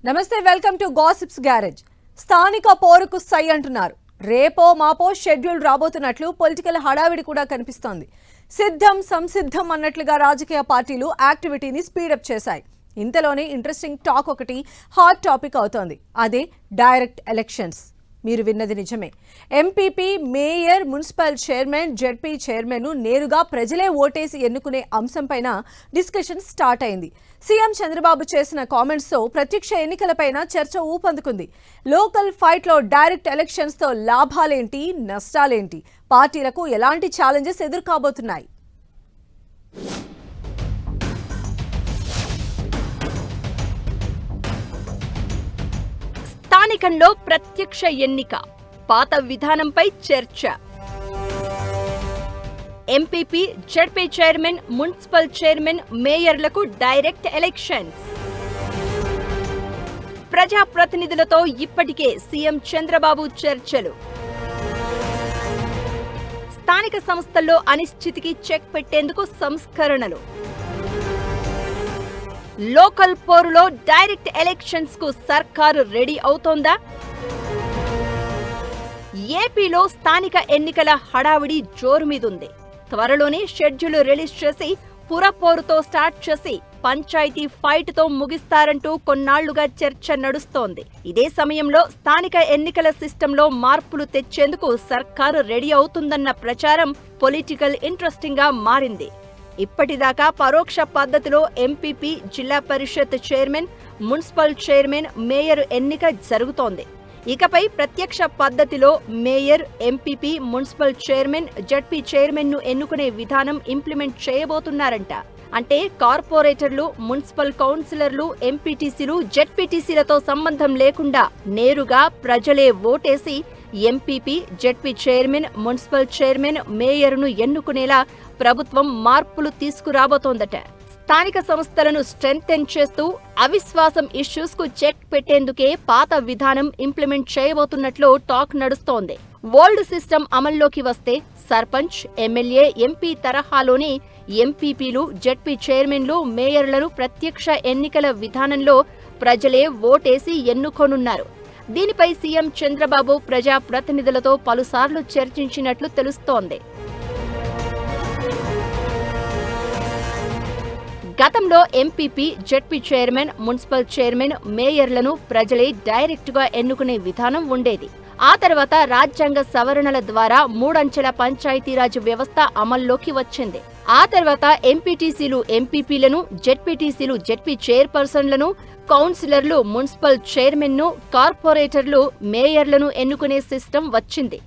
నమస్తే, welcome to gossips garage. స్థానిక పోరుకు సై అంటున్నారు. రేపో మాపో షెడ్యూల్ రాబోతున్నట్లు పొలిటికల్ హడావిడి కూడా కనిపిస్తోంది. సిద్ధం సంసిద్ధం అన్నట్లుగా రాజకీయ పార్టీలు యాక్టివిటీని స్పీడప్ చేశాయి. ఇంతలోనే ఇంట్రెస్టింగ్ టాక్ ఒకటి హాట్ టాపిక్ అవుతోంది. అదే డైరెక్ట్ ఎలక్షన్స్. మీరు విన్నది నిజమే. MPP, mayor, municipal chairman, ZP chairman నేరుగా ప్రజలే ఓటేసి ఎన్నుకునే అంశంపైన డిస్కషన్ స్టార్ట్ అయింది. సీఎం చంద్రబాబు చేసిన కామెంట్స్తో ప్రత్యక్ష ఎన్నికలపైన చర్చ ఊపందుకుంది. లోకల్ ఫైట్లో డైరెక్ట్ ఎలక్షన్స్తో లాభాలేంటి, నష్టాలేంటి, పార్టీలకు ఎలాంటి ఛాలెంజెస్ ఎదుర్కోబోతున్నాయి? స్థానికంలో ప్రత్యక్ష ఎన్నిక, పాత విధానంపై చర్చ. MPP, ZP chairman, municipal chairman, మేయర్లకు డైరెక్ట్ ఎలక్షన్స్. ప్రజాప్రతినిధులతో ఇప్పటికే సీఎం చంద్రబాబు చర్చలు. స్థానిక సంస్థల్లో అనిశ్చితికి చెక్ పెట్టేందుకు సంస్కరణలు. లోకల్ పోరులో డైరెక్ట్ ఎలక్షన్స్ కు సర్కారు రెడీ అవుతోందా? ఏపీలో స్థానిక ఎన్నికల హడావిడి జోరు మీదుంది. త్వరలోనే షెడ్యూల్ రిలీజ్ చేసి పురపోరుతో స్టార్ట్ చేసి పంచాయతీ ఫైట్ తో ముగిస్తారంటూ కొన్నాళ్లుగా చర్చ నడుస్తోంది. ఇదే సమయంలో స్థానిక ఎన్నికల సిస్టంలో మార్పులు తెచ్చేందుకు సర్కారు రెడీ అవుతుందన్న ప్రచారం పొలిటికల్ ఇంట్రెస్టింగ్ గా మారింది. ఇప్పటిదాకా పరోక్ష పద్ధతిలో ఎంపీపీ, జిల్లా పరిషత్ చైర్మన్, మున్సిపల్ చైర్మన్, మేయర్ ఎన్నిక జరుగుతోంది. ఇకపై ప్రత్యక్ష పద్ధతిలో mayor, MPP, municipal chairman, ZP chairman ను ఎన్నుకునే విధానం ఇంప్లిమెంట్ చేయబోతున్నారంట. అంటే కార్పొరేటర్లు, మున్సిపల్ కౌన్సిలర్లు, ఎంపీటీసీలు, జెడ్పీటీసీలతో సంబంధం లేకుండా నేరుగా ప్రజలే ఓటేసి MPP, ZP chairman, municipal chairman, మేయర్ను ఎన్నుకునేలా ప్రభుత్వం మార్పులు తీసుకురాబోతోందట. స్థానిక సంస్థలను స్ట్రెంథెన్ చేస్తూ అవిశ్వాసం ఇష్యూస్ కు చెక్ పెట్టేందుకే పాత విధానం ఇంప్లిమెంట్ చేయబోతున్నట్లు టాక్ నడుస్తోంది. ఓల్డ్ సిస్టమ్ అమల్లోకి వస్తే సర్పంచ్, ఎమ్మెల్యే, ఎంపీ తరహాలోని ఎంపీపీలు, జెడ్పీ చైర్మన్లు, మేయర్లను ప్రత్యక్ష ఎన్నికల విధానంలో ప్రజలే ఓటేసి ఎన్నుకోనున్నారు. దీనిపై సీఎం చంద్రబాబు ప్రజాప్రతినిధులతో పలుసార్లు చర్చించినట్లు తెలుస్తోంది. గతంలో MPP, ZP chairman, municipal chairman, మేయర్లను ప్రజలే డైరెక్టుగా ఎన్నుకునే విధానం ఉండేది. ఆ తర్వాత రాజ్యాంగ సవరణల ద్వారా మూడంచెల పంచాయతీరాజ్ వ్యవస్థ అమల్లోకి వచ్చింది. ఆ తర్వాత ఎంపీటీసీలు ఎంపీపీలను, జెడ్పీటీసీలు జెడ్పీ చైర్పర్సన్లను, కౌన్సిలర్లు మున్సిపల్ చైర్మన్ను, కార్పొరేటర్లు మేయర్లను ఎన్నుకునే సిస్టమ్ వచ్చింది.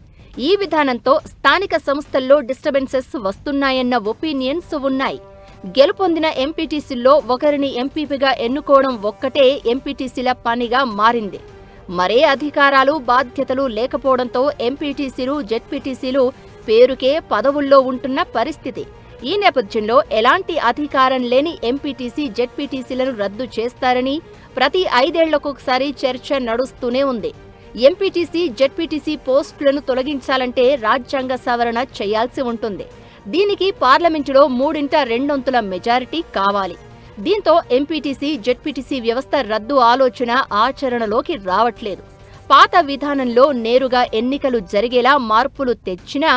ఈ విధానంతో స్థానిక సంస్థల్లో డిస్టర్బెన్సెస్ వస్తున్నాయన్న ఒపీనియన్స్ ఉన్నాయి. గెలుపొందిన ఎంపీటీసీల్లో ఒకరిని ఎంపీపీగా ఎన్నుకోవడం ఒక్కటే ఎంపీటీసీల పనిగా మారింది. మరే అధికారాలు, బాధ్యతలు లేకపోవడంతో ఎంపీటీసీలు, జెడ్పీటీసీలు పేరుకే పదవుల్లో ఉంటున్న పరిస్థితి. ఈ నేపథ్యంలో ఎలాంటి అధికారం లేని ఎంపీటీసీ, జెడ్పీటీసీలను రద్దు చేస్తారని ప్రతి 5 ఏళ్లకొకసారి చర్చ నడుస్తూనే ఉంది. ఎంపీటీసీ, జెడ్పీటీసీ పోస్టులను తొలగించాలంటే రాజ్యాంగ సవరణ చేయాల్సి ఉంటుంది. దీనికి పార్లమెంటులో 3/2 మెజారిటీ కావాలి. దీంతో ఎంపీటీసీ, జెడ్పీటీసీ వ్యవస్థ రద్దు ఆలోచన ఆచరణలోకి రావట్లేదు. పాత విధానంలో నేరుగా ఎన్నికలు జరిగేలా మార్పులు తెచ్చినా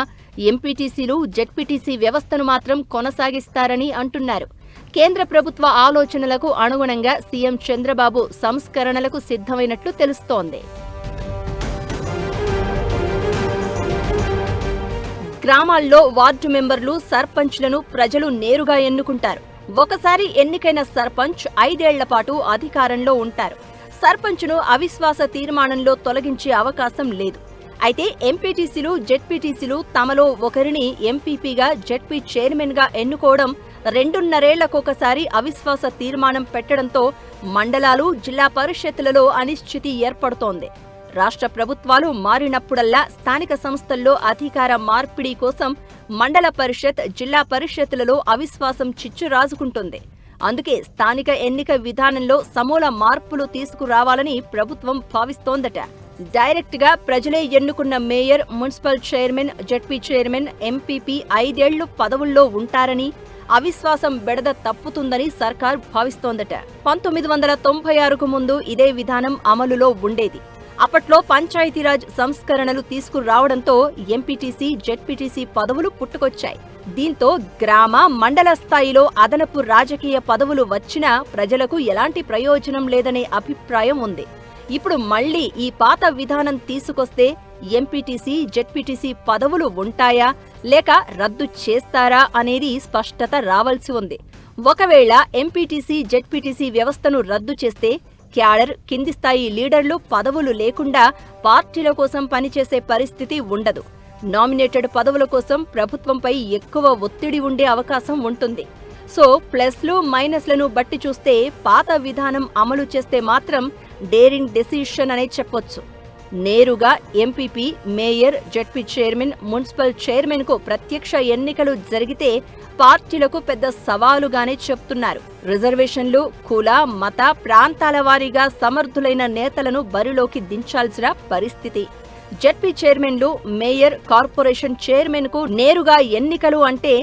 ఎంపీటీసీలు, జెడ్పీటీసీ వ్యవస్థను మాత్రం కొనసాగిస్తారని అంటున్నారు. కేంద్ర ప్రభుత్వ ఆలోచనలకు అనుగుణంగా సీఎం చంద్రబాబు సంస్కరణలకు సిద్ధమైనట్లు తెలుస్తోంది. గ్రామాల్లో వార్డు మెంబర్లు, సర్పంచ్లను ప్రజలు నేరుగా ఎన్నుకుంటారు. ఒకసారి ఎన్నికైన సర్పంచ్ 5 ఏళ్ల పాటు అధికారంలో ఉంటారు. సర్పంచ్ను అవిశ్వాస తీర్మానంలో తొలగించే అవకాశం లేదు. అయితే ఎంపీటీసీలు, జెడ్పీటీసీలు తమలో ఒకరిని ఎంపీపీగా, జెడ్పీ చైర్మన్గా ఎన్నుకోవడం 2.5 ఏళ్లకొకసారి అవిశ్వాస తీర్మానం పెట్టడంతో మండలాలు, జిల్లా పరిషత్తులలో అనిశ్చితి ఏర్పడుతోంది. రాష్ట్ర ప్రభుత్వాలు మారినప్పుడల్లా స్థానిక సంస్థల్లో అధికార మార్పిడి కోసం మండల పరిషత్, జిల్లా పరిషత్తులలో అవిశ్వాసం చిచ్చు రాజుకుంటుంది. అందుకే స్థానిక ఎన్నిక విధానంలో సమూల మార్పులు తీసుకురావాలని ప్రభుత్వం భావిస్తోందట. డైరెక్ట్ గా ప్రజలే ఎన్నుకున్న mayor, municipal chairman, ZP chairman, MPP 5 ఏళ్లు పదవుల్లో ఉంటారని, అవిశ్వాసం బెడద తప్పుతుందని సర్కార్ భావిస్తోందట. 1996కు ముందు ఇదే విధానం అమలులో ఉండేది. అప్పట్లో పంచాయతీరాజ్ సంస్కరణలు తీసుకురావడంతో ఎంపీటీసీ, జెడ్పీటీసీ పదవులు పుట్టుకొచ్చాయి. దీంతో గ్రామ, మండల స్థాయిలో అదనపు రాజకీయ పదవులు వచ్చినా ప్రజలకు ఎలాంటి ప్రయోజనం లేదనే అభిప్రాయం ఉంది. ఇప్పుడు మళ్లీ ఈ పాత విధానం తీసుకొస్తే ఎంపీటీసీ, జెడ్పీటీసీ పదవులు ఉంటాయా లేక రద్దు చేస్తారా అనేది స్పష్టత రావాల్సి ఉంది. ఒకవేళ ఎంపీటీసీ, జెడ్పీటీసీ వ్యవస్థను రద్దు చేస్తే క్యాడర్, కింది స్థాయి లీడర్లు పదవులు లేకుండా పార్టీల కోసం పనిచేసే పరిస్థితి ఉండదు. నామినేటెడ్ పదవుల కోసం ప్రభుత్వంపై ఎక్కువ ఒత్తిడి ఉండే అవకాశం ఉంటుంది. సో ప్లస్లు, మైనస్లను బట్టి చూస్తే పాత విధానం అమలు చేస్తే మాత్రం డేరింగ్ డెసిషన్ అనే చెప్పొచ్చు. నేరుగా MPP, mayor, ZP chairman, municipal chairman కు ప్రత్యక్ష ఎన్నికలు జరిగితే పార్టీలకు పెద్ద సవాలుగానే చెప్తున్నారు. రిజర్వేషన్లు, కుల, మత, ప్రాంతాల వారీగా సమర్థులైన నేతలను బరిలోకి దించాల్సిన పరిస్థితి. జెడ్పీ చైర్మన్లు, మేయర్, కార్పొరేషన్ చైర్మన్ కు నేరుగా ఎన్నికలు అంటే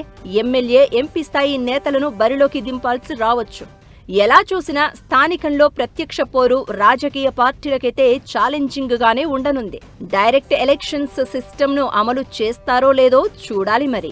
ఎమ్మెల్యే, ఎంపీ స్థాయి నేతలను బరిలోకి దింపాల్సి రావచ్చు. ఎలా చూసినా స్థానికంలో ప్రత్యక్ష పోరు రాజకీయ పార్టీలకైతే ఛాలెంజింగ్ గానే ఉండనుంది. డైరెక్ట్ ఎలక్షన్స్ సిస్టమ్ను అమలు చేస్తారో లేదో చూడాలి మరి.